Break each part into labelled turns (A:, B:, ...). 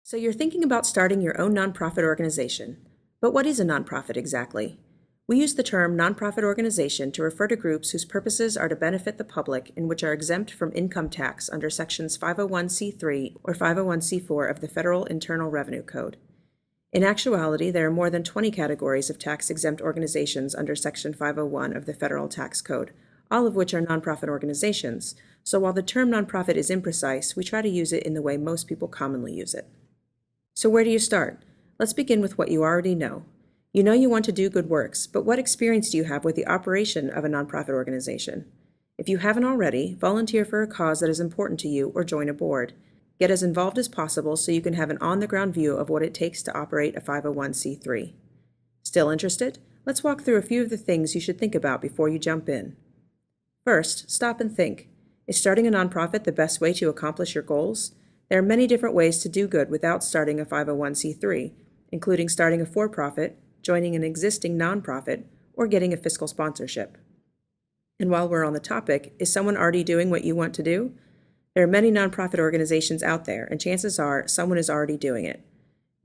A: So you're thinking about starting your own nonprofit organization. But what is a nonprofit exactly? We use the term nonprofit organization to refer to groups whose purposes are to benefit the public and which are exempt from income tax under Sections 501c3 or 501c4 of the Federal Internal Revenue Code. In actuality, there are more than 20 categories of tax-exempt organizations under Section 501 of the Federal Tax Code, all of which are nonprofit organizations. So while the term nonprofit is imprecise, we try to use it in the way most people commonly use it. So where do you start? Let's begin with what you already know. You know you want to do good works, but what experience do you have with the operation of a nonprofit organization? If you haven't already, volunteer for a cause that is important to you or join a board. Get as involved as possible so you can have an on-the-ground view of what it takes to operate a 501c3. Still interested? Let's walk through a few of the things you should think about before you jump in. First, stop and think. Is starting a nonprofit the best way to accomplish your goals? There are many different ways to do good without starting a 501c3, including starting a for-profit, joining an existing nonprofit, or getting a fiscal sponsorship. And while we're on the topic, is someone already doing what you want to do? There are many nonprofit organizations out there, and chances are someone is already doing it.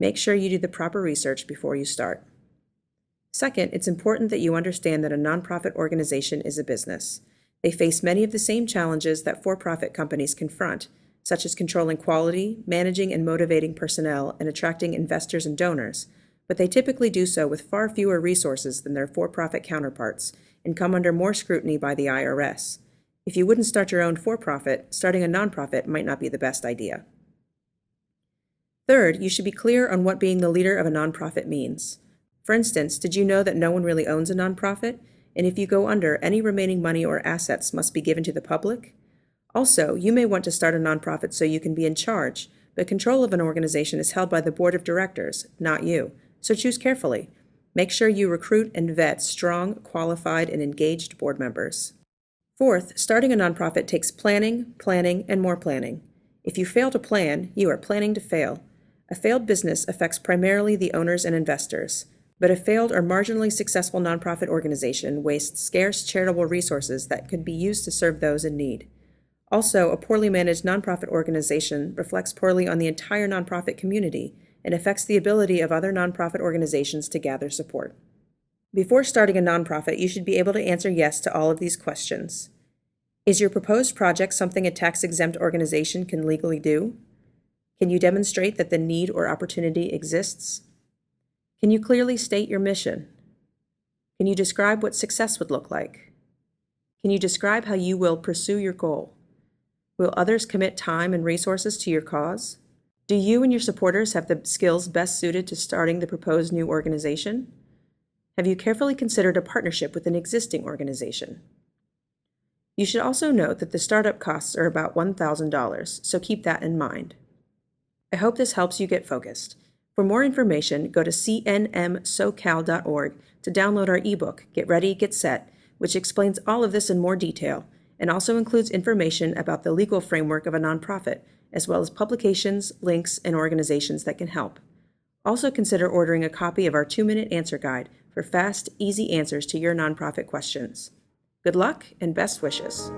A: Make sure you do the proper research before you start. Second, it's important that you understand that a nonprofit organization is a business. They face many of the same challenges that for-profit companies confront, such as controlling quality, managing and motivating personnel, and attracting investors and donors, but they typically do so with far fewer resources than their for-profit counterparts and come under more scrutiny by the IRS. If you wouldn't start your own for-profit, starting a nonprofit might not be the best idea. Third, you should be clear on what being the leader of a nonprofit means. For instance, did you know that no one really owns a nonprofit? And if you go under, any remaining money or assets must be given to the public? Also, you may want to start a nonprofit so you can be in charge, but control of an organization is held by the board of directors, not you, so choose carefully. Make sure you recruit and vet strong, qualified, and engaged board members. Fourth, starting a nonprofit takes planning, and more planning. If you fail to plan, you are planning to fail. A failed business affects primarily the owners and investors, but a failed or marginally successful nonprofit organization wastes scarce charitable resources that could be used to serve those in need. Also, a poorly managed nonprofit organization reflects poorly on the entire nonprofit community and affects the ability of other nonprofit organizations to gather support. Before starting a nonprofit, you should be able to answer yes to all of these questions. Is your proposed project something a tax-exempt organization can legally do? Can you demonstrate that the need or opportunity exists? Can you clearly state your mission? Can you describe what success would look like? Can you describe how you will pursue your goal? Will others commit time and resources to your cause? Do you and your supporters have the skills best suited to starting the proposed new organization? Have you carefully considered a partnership with an existing organization? You should also note that the startup costs are about $1,000, so keep that in mind. I hope this helps you get focused. For more information, go to CNMSoCal.org to download our ebook, Get Ready, Get Set, which explains all of this in more detail and also includes information about the legal framework of a nonprofit, as well as publications, links, and organizations that can help. Also consider ordering a copy of our 2-minute answer guide for fast, easy answers to your nonprofit questions. Good luck and best wishes.